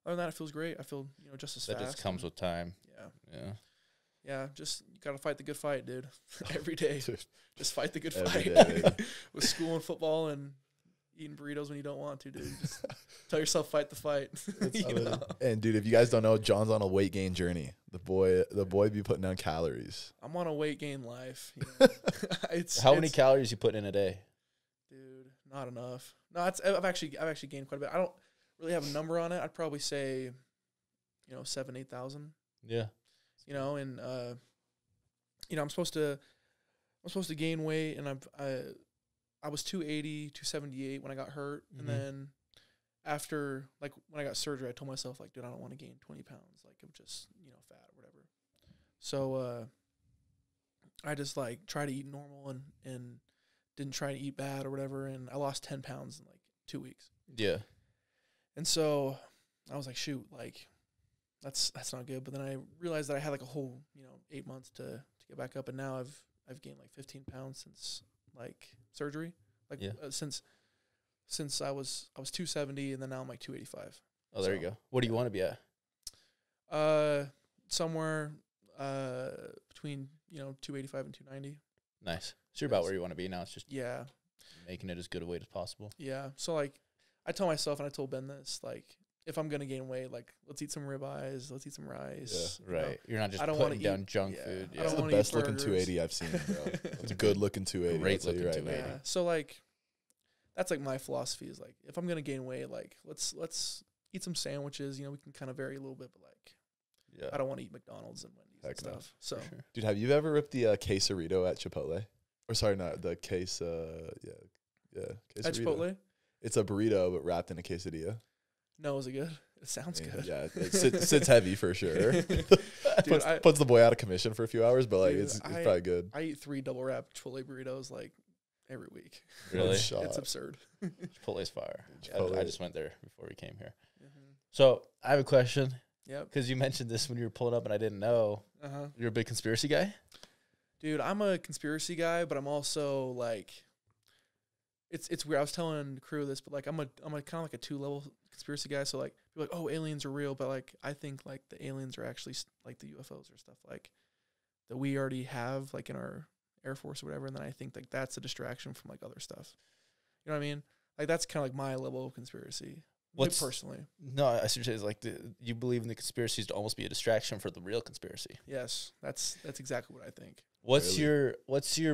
other than that, it feels great. I feel just as That fast. just comes with time. Yeah. Yeah. Just you gotta fight the good fight, dude. Every day, Dude, just fight the good every fight. day. With school and football and eating burritos when you don't want to, dude. Just tell yourself fight the fight. You know? And dude, if you guys don't know, John's on a weight gain journey. The boy be putting down calories. I'm on a weight gain life. How many calories you put in a day? Dude, not enough. No, I've actually gained quite a bit. I don't really have a number on it. I'd probably say, 7,000-8,000. Yeah. And I'm supposed to gain weight, and I was 280, 278 when I got hurt, and then after like when I got surgery, I told myself like, dude, I don't want to gain 20 pounds, like I'm just fat or whatever. So I just like try to eat normal and didn't try to eat bad or whatever, and I lost 10 pounds in like 2 weeks. Yeah. And so I was like, shoot, like that's not good. But then I realized that I had like a whole 8 months to get back up, and now I've gained like 15 pounds since like surgery, like since I was 270, and then now I'm like 285. Oh, there you go. What do you want to be at? Somewhere between 285 and 290. Nice. So you're about where you want to be now. It's just Yeah. making it as good a weight as possible. Yeah. So like I tell myself, and I told Ben this, like if I'm gonna gain weight, like let's eat some ribeyes, let's eat some rice. Yeah. Right. You're not just I don't wanna putting down eat- junk yeah, food. I Yeah. don't It's the wanna eat best looking burgers. 280 I've seen, bro. It's a good looking 280. Great I'll tell you looking right 280. now. Yeah. So like that's like my philosophy is like if I'm gonna gain weight, like let's eat some sandwiches. We can kind of vary a little bit, but like Yeah. I don't want to eat McDonald's and Wendy's Heck and no. stuff. So For sure. Dude, have you ever ripped the quesarito at Chipotle? Or sorry, not the case. Yeah, at Chipotle, It's a burrito but wrapped in a quesadilla. no, is it good? It sounds good. Yeah, it sits heavy for sure. Dude, puts the boy out of commission for a few hours, but like dude, it's probably good. I eat 3 double wrap Chipotle burritos like every week. Really? It's absurd. Chipotle's fire. Chipotle. I just went there before we came here. Mm-hmm. So I have a question. Yep. Because you mentioned this when you were pulling up and I didn't know. You're a big conspiracy guy? Dude, I'm a conspiracy guy, but I'm also like, it's weird. I was telling the crew this, but like I'm a kind of like a 2-level conspiracy guy. So like, you're like, oh, aliens are real, but like I think like the aliens are actually like the UFOs or stuff like that we already have like in our Air Force or whatever. And then I think like that's a distraction from like other stuff. You know what I mean? Like that's kind of like my level of conspiracy. What's personally? No, I should say is like you believe in the conspiracies to almost be a distraction for the real conspiracy. Yes, that's exactly what I think. What's your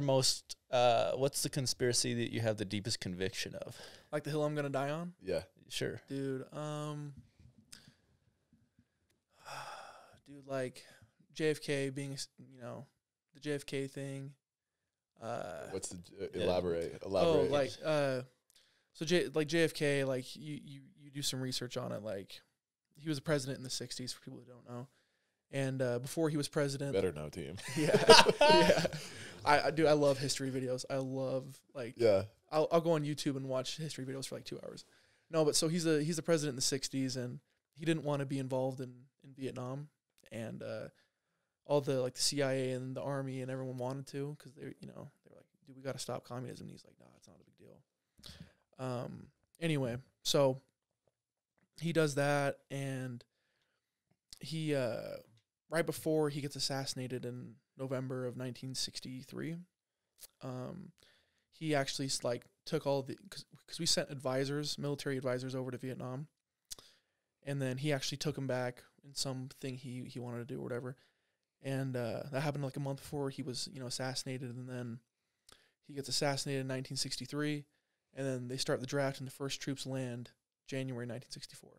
most what's the conspiracy that you have the deepest conviction of? Like the hill I'm gonna die on? Yeah, sure, dude. Dude, like JFK being, the JFK thing. What's the elaborate? Oh, like so JFK, like you do some research on it. Like he was a president in the '60s for people who don't know, and before he was president, better know team. Yeah, yeah. I love history videos. I love I'll go on YouTube and watch history videos for like 2 hours. No, but so he's a president in the '60s, and he didn't want to be involved in Vietnam, and all the like the CIA and the army and everyone wanted to because they were like, dude, we got to stop communism. And he's like, nah, it's not a big deal. Anyway, so he does that, and he right before he gets assassinated in November of 1963, he actually like took all the because we sent military advisors over to Vietnam, and then he actually took them back in something he wanted to do or whatever, and that happened like a month before he was assassinated, and then he gets assassinated in 1963. And then they start the draft, and the first troops land January 1964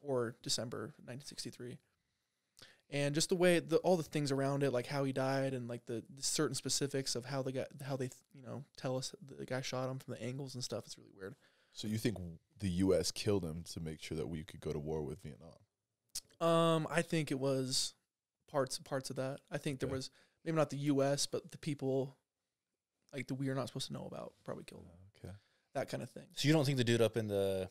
or December 1963. And just the way all the things around it, like how he died, and like the certain specifics of how they tell us the guy shot him from the angles and stuff. It's really weird. So you think the U.S. killed him to make sure that we could go to war with Vietnam? I think it was parts of that. I think there was maybe not the U.S., but the people like that we are not supposed to know about probably killed him. Okay. That kind of thing. So you don't think the dude up in the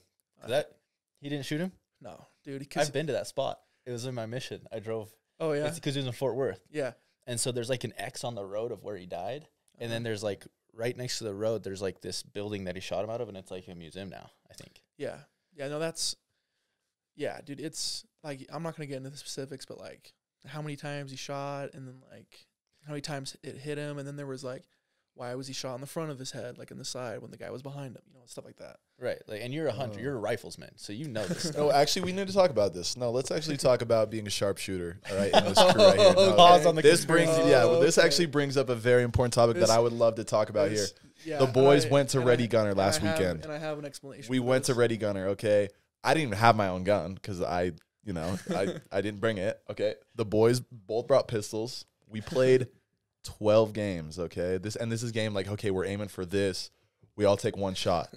he didn't shoot him? No, dude. I've been to that spot. It was in my mission. I drove. Oh yeah, it's because he was in Fort Worth. Yeah, and so there's like an X on the road of where he died, and then there's like right next to the road, there's like this building that he shot him out of, and it's like a museum now, I think. Yeah. No, that's dude. It's like I'm not gonna get into the specifics, but like how many times he shot, and then like how many times it hit him, and then there was like, why was he shot in the front of his head, like in the side when the guy was behind him, stuff like that. Right. Like, and you're a hunter, you're a riflesman, so you know this stuff. No, actually, we need to talk about this. No, let's actually talk about being a sharpshooter. All right, in this crew right here. No, Pause on the this brings, okay. This actually brings up a very important topic that I would love to talk about here. Yeah, the boys went to Ready Gunner last weekend, and I have an explanation. We went to Ready Gunner. Okay, I didn't even have my own gun because I didn't bring it. Okay, the boys both brought pistols. We played 12 games. Okay, this is game like, okay, we're aiming for this. We all take one shot.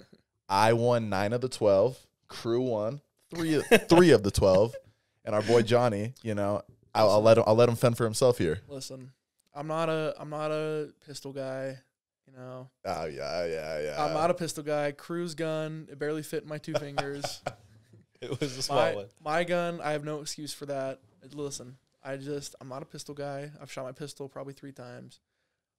I won 9 of the 12. Crew won 3 of the 12, and our boy Johnny, I'll let him fend for himself here. Listen, I'm not a pistol guy. Oh yeah. I'm not a pistol guy. Crew's gun, it barely fit in my 2 fingers. It was a small one. My gun, I have no excuse for that. Listen, I'm not a pistol guy. I've shot my pistol probably 3 times,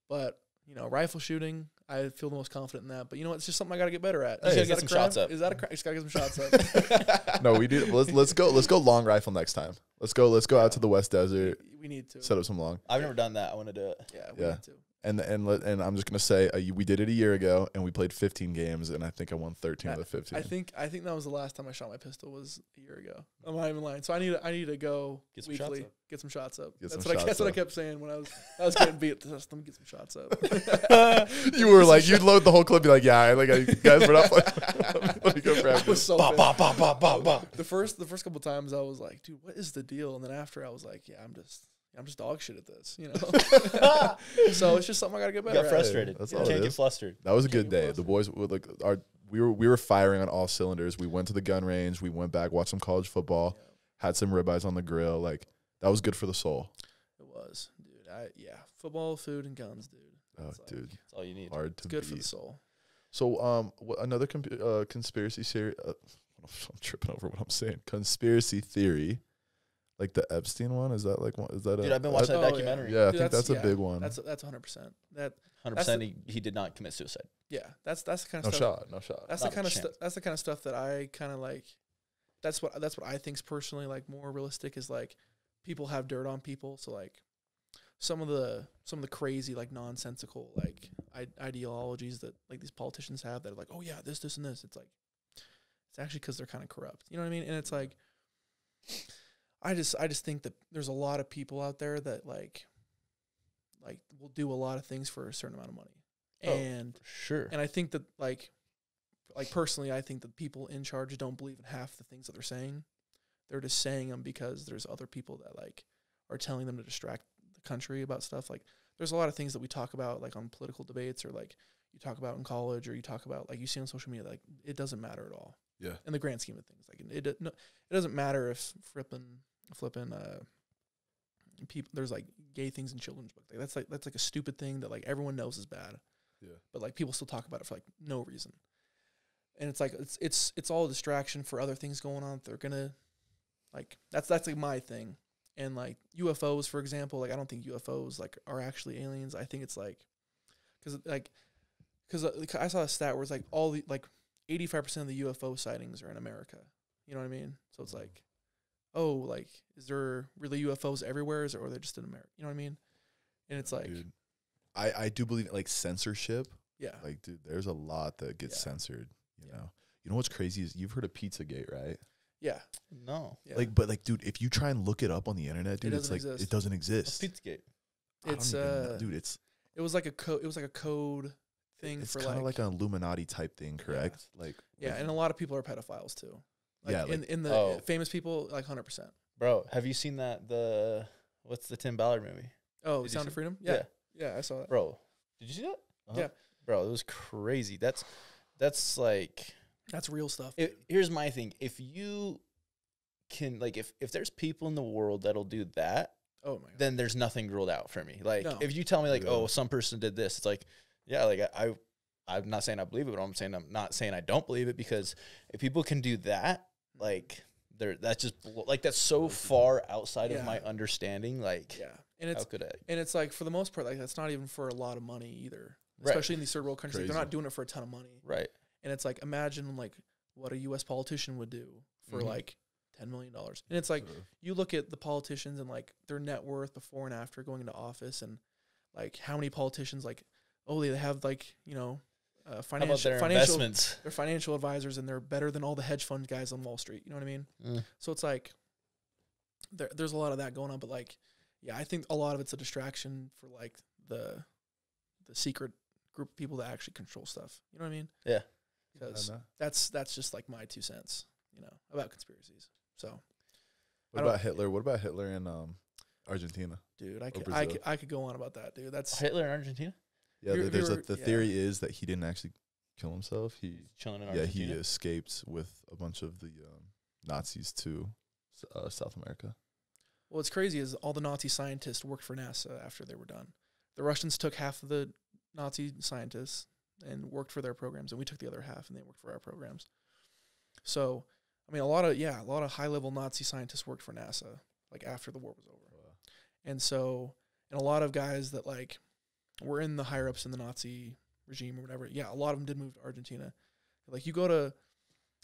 but rifle shooting, I feel the most confident in that. But it's just something I got to get better at. You gotta get some shots up. Is that a crime? Just got to get some shots up. No, we do. Let's go long rifle next time. Let's go out to the West Desert. We need to set up some long. I've never done that. I want to do it. Yeah, we need to. And I'm just gonna say we did it a year ago, and we played 15 games, and I think I won 13 of the 15. I think that was the last time I shot my pistol was a year ago. I'm not even lying. So I need to go get some weekly, shots up. Get some shots up. That's what I kept saying when I was getting beat. Let me get some shots up. You were like, you'd load the whole clip, be like, yeah, guys, we're not playing. Let me go practice. I was so The first couple times I was like, dude, what is the deal? And then after I was like, yeah, I'm just dog shit at this, So it's just something I gotta get better. You got frustrated. That's you all can't it get is. flustered. That was a good day. The boys were like we were firing on all cylinders. We went to the gun range. We went back, watched some college football, had some ribeyes on the grill. Like, that was good for the soul. It was, dude. Football, food, and guns, dude. Dude, that's all you need. Hard to good beat. for the soul. So, another conspiracy theory. I'm tripping over what I'm saying. Conspiracy theory, like the Epstein one. Is that like one? Is that Dude, I've been watching that documentary. Yeah, I dude, think that's a big one. That's 100%. That 100%. He did not commit suicide. yeah. That's the kind of stuff. No shot. That's Not the kind a of chance. That's the kind of stuff that I kind of like. That's what I think's personally like more realistic is like people have dirt on people. So like some of the crazy like nonsensical like ideologies that like these politicians have that are like, oh yeah, this and this. It's like it's actually because they're kind of corrupt. You know what I mean? And it's like I just think that there's a lot of people out there that like will do a lot of things for a certain amount of money. And sure. and I think that like personally, I think that people in charge don't believe in half the things that they're saying. They're just saying them because there's other people that like are telling them to distract the country about stuff. Like there's a lot of things that we talk about like on political debates or like you talk about in college or you talk about like you see on social media. Like it doesn't matter at all. Yeah. In the grand scheme of things, like it doesn't matter if flipping people there's like gay things in children's books. Like that's like a stupid thing that like everyone knows is bad. Yeah. But like people still talk about it for like no reason. And it's like it's all a distraction for other things going on. They're gonna like that's like my thing. And like UFOs, for example, like I don't think UFOs like are actually aliens. I think it's like because I saw a stat where it's like all the like 85% of the UFO sightings are in America. You know what I mean? So it's like, oh, like is there really UFOs everywhere, or are they just in America? You know what I mean? And it's like, dude, I do believe like censorship. Yeah. Like, dude, there's a lot that gets censored. You know what's crazy is you've heard of Pizzagate, right? Yeah. No. Yeah. Like, but like, dude, if you try and look it up on the internet, dude, it's like exist. it doesn't exist. Pizzagate. It's dude, it was like a code. It was like a code thing it's for kind of like an Illuminati type thing, correct? Like, and a lot of people are pedophiles too. Like Yeah, like- in the famous people, like 100%. Bro, have you seen that what's the Tim Ballard movie? Oh, Did you Sound see- of Freedom. Yeah. Yeah, I saw that. Bro, did you see that? Yeah. Bro, it was crazy. That's like That's real stuff. here's my thing. If you can like if there's people in the world that'll do that, Oh my god. then there's nothing ruled out for me. Like No. if you tell me like, Yeah. oh, some person did this, it's like, yeah, like I'm not saying I believe it, but I'm not saying I don't believe it, because if people can do that, like that's just like that's so far outside of my understanding. Like, Yeah. And how could I? it's like for the most part, like that's not even for a lot of money either. Right. Especially in these third world countries. Like, they're Crazy. not doing it for a ton of money. Right. And it's like imagine like what a US politician would do for Mhm. like $10 million. And it's like you look at the politicians and like their net worth before and after going into office, and like how many politicians like they have like, you know, How about financial their investments? they're financial advisors, and they're better than all the hedge fund guys on Wall Street. You know what I mean? So it's like there's a lot of that going on, but like, yeah, I think a lot of it's a distraction for like the secret group of people that actually control stuff. You know what I mean? Yeah. Because that's just like my 2 cents, you know, about conspiracies. So, What about Hitler? What about Hitler in Argentina? dude, Brazil. I could go on about that, dude. That's Hitler in Argentina? Yeah, You're- there's you're- the theory is that he didn't actually kill himself. He Chilling in he Argentina? escaped with a bunch of the Nazis to South America. what's crazy is all the Nazi scientists worked for NASA after they were done. The Russians took half of the Nazi scientists and worked for their programs, and we took the other half and they worked for our programs. So, I mean, a lot of high-level Nazi scientists worked for NASA, like after the war was over. Wow. And so, and a lot of guys that like were in the higher ups in the Nazi regime or whatever, yeah, a lot of them did move to Argentina. Like you go to,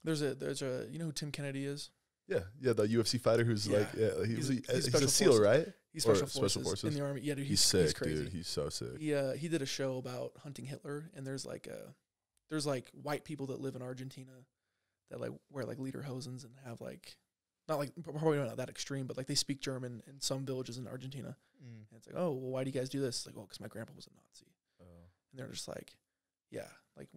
there's a you know who Tim Kennedy is? Yeah, the UFC fighter who's Yeah. like, he's a special SEAL, forces. right? He's Or special forces in the army. Yeah, dude, He's sick, he's crazy. dude. He's so sick. He did a show about hunting Hitler, and there's like white people that live in Argentina that like wear like lederhosens and have like not like probably not that extreme, but like they speak German in some villages in Argentina. And it's like, oh, well, why do you guys do this? It's like, oh, because my grandpa was a Nazi. And they're just like, yeah, like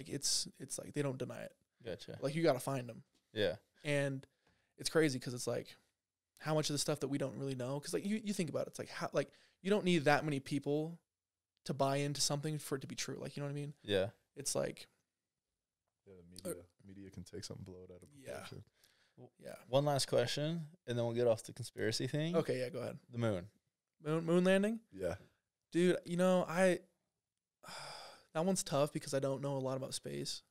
it's like they don't deny it. Gotcha. Like you got to find them. Yeah. And it's crazy because it's like how much of the stuff that we don't really know. Because like you think about it, it's like how like you don't need that many people to buy into something for it to be true. Like you know what I mean? Yeah. It's like Yeah, media can take something, blow it out of proportion. Yeah. One last question, and then we'll get off the conspiracy thing. Okay, yeah, go ahead. The moon. Moon landing? Yeah. Dude, that one's tough because I don't know a lot about space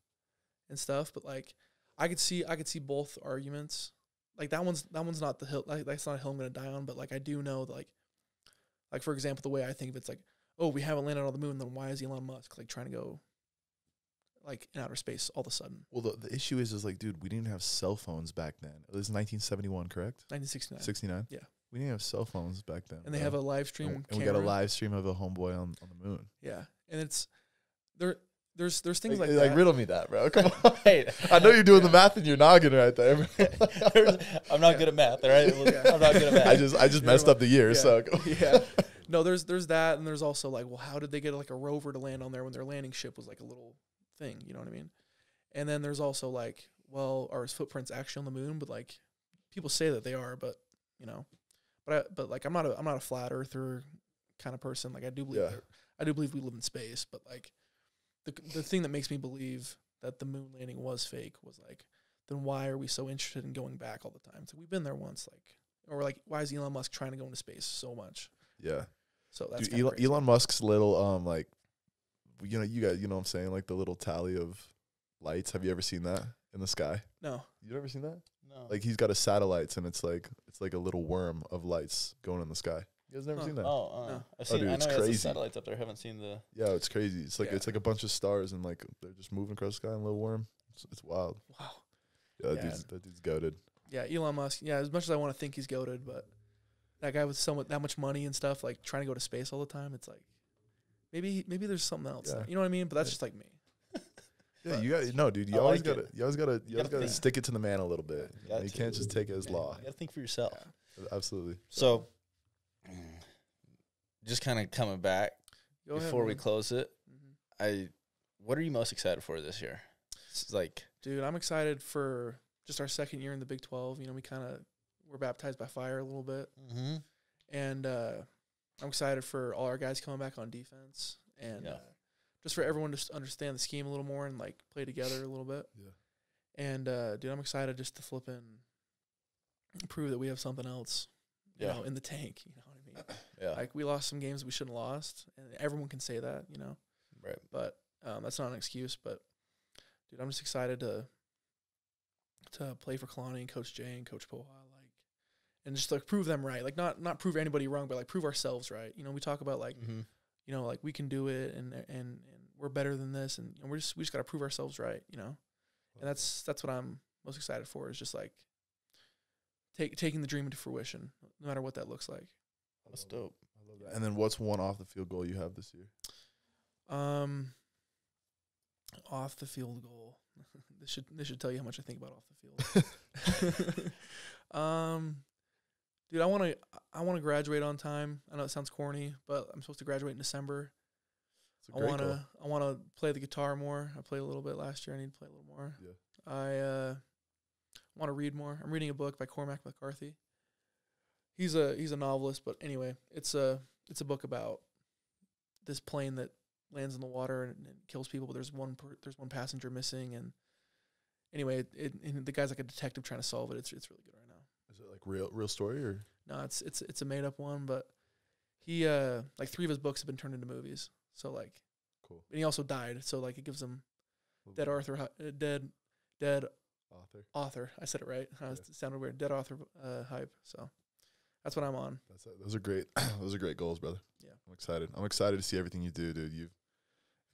and stuff, but like I could see both arguments. Like that one's not the hill, like that's not a hill I'm gonna die on, but like I do know that like for example, the way I think of it's like, oh, we haven't landed on the moon, then why is Elon Musk like trying to go like in outer space all of a sudden? Well, the issue is like, dude, we didn't have cell phones back then. It was 1971, correct? 1969. 69? Yeah. We didn't have cell phones back then. And they have a live stream and we got a live stream of a homeboy on the moon. Yeah. And it's there's things like that. riddle me that, bro. Come on. Hey, I know you're doing the math in your noggin right there. I'm not good at math, all right? I'm not good at math. I just messed up the year, so. Yeah. No, there's that, and there's also like, well, how did they get like a rover to land on there when their landing ship was like a little thing, you know what I mean? And then there's also like, well, are his footprints actually on the moon? But like, people say that they are, but you know, but like, I'm not a flat earther kind of person. Like, I do believe we live in space, but like, the thing that makes me believe that the moon landing was fake was like, then why are we so interested in going back all the time? So we've been there once, like, or like, why is Elon Musk trying to go into space so much? Yeah. So that's Elon Musk's little like, you know, you guys, you know what I'm saying, like the little tally of lights. Have you ever seen that in the sky? No. You ever seen that? No. Like he's got his satellites, and it's like a little worm of lights going in the sky. You guys never seen that? No. I've seen. Dude, it's I know crazy. He has the satellites up there. I haven't seen the. Yeah, it's crazy. It's like it's like a bunch of stars, and like they're just moving across the sky in a little worm. It's wild. Wow. Yeah, that dude's goated. Yeah, Elon Musk. Yeah, as much as I want to think he's goated, but that guy with that much money and stuff, like trying to go to space all the time, it's like maybe there's something else there. You know what I mean? But that's just like me. Yeah, you got no, dude. You always gotta stick it to the man a little bit. You can't just take it as law. You gotta think for yourself. Yeah. Absolutely. So, just kind of coming back before we close it, what are you most excited for this year? It's like, dude, I'm excited for just our second year in the Big 12. You know, we're baptized by fire a little bit, and I'm excited for all our guys coming back on defense and. Just for everyone to understand the scheme a little more and like play together a little bit. Yeah. And dude, I'm excited just to flip in, prove that we have something else, you know, in the tank. You know what I mean? Yeah. Like we lost some games we shouldn't have lost, and everyone can say that, you know. Right. But that's not an excuse. But dude, I'm just excited to play for Kalani and Coach Jay and Coach Poha, like, and just like prove them right. Like not prove anybody wrong, but like prove ourselves right. You know, we talk about like. You know, like we can do it, and we're better than this, and we just got to prove ourselves right, you know, and that's what I'm most excited for is just like taking the dream into fruition, no matter what that looks like. That's dope. I love that. And then what's one off the field goal you have this year? Off the field goal. This should tell you how much I think about off the field. Dude, I want to graduate on time. I know it sounds corny, but I'm supposed to graduate in December. I want to play the guitar more. I played a little bit last year. I need to play a little more. Yeah. I want to read more. I'm reading a book by Cormac McCarthy. He's a novelist, but anyway, it's a book about this plane that lands in the water and kills people, but there's one passenger missing, and anyway, and the guy's like a detective trying to solve it. It's really good right now. Is it like real story or? No, it's a made up one, but he like 3 of his books have been turned into movies. So like, cool. And he also died, so like it gives him dead author. I said it right. It sounded weird. Dead author hype. So that's what I'm on. Those are great. Those are great goals, brother. Yeah, I'm excited to see everything you do, dude. You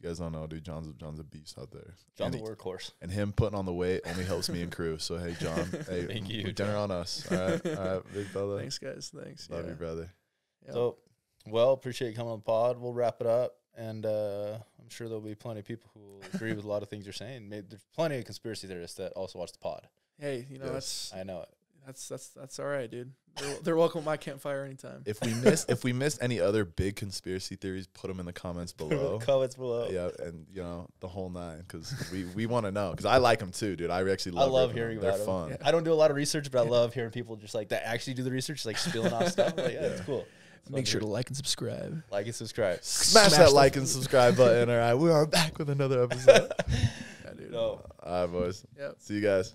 guys don't know, dude. John's a beast out there. John's a workhorse, and him putting on the weight only helps me and crew. So hey, John, hey, thank you. Dinner on us. All right, big fella. Thanks, guys. Thanks. Love you, brother. Yep. So, appreciate you coming on the pod. We'll wrap it up, and I'm sure there'll be plenty of people who will agree with a lot of things you're saying. Maybe there's plenty of conspiracy theorists that also watch the pod. Hey, you know I know it. That's all right, dude. They're welcome at my campfire anytime. If we missed any other big conspiracy theories, put them in the comments below. Yeah, and the whole 9, because we want to know, because I like them too, dude. I actually love hearing them. about They're fun. Yeah. I don't do a lot of research, but I love hearing people just like that actually do the research, like spilling off stuff. Like, it's cool. Make sure to like and subscribe. Like and subscribe. Smash that like and subscribe button. All right, we are back with another episode. Yeah, dude. No. All right, boys. Yep. See you guys.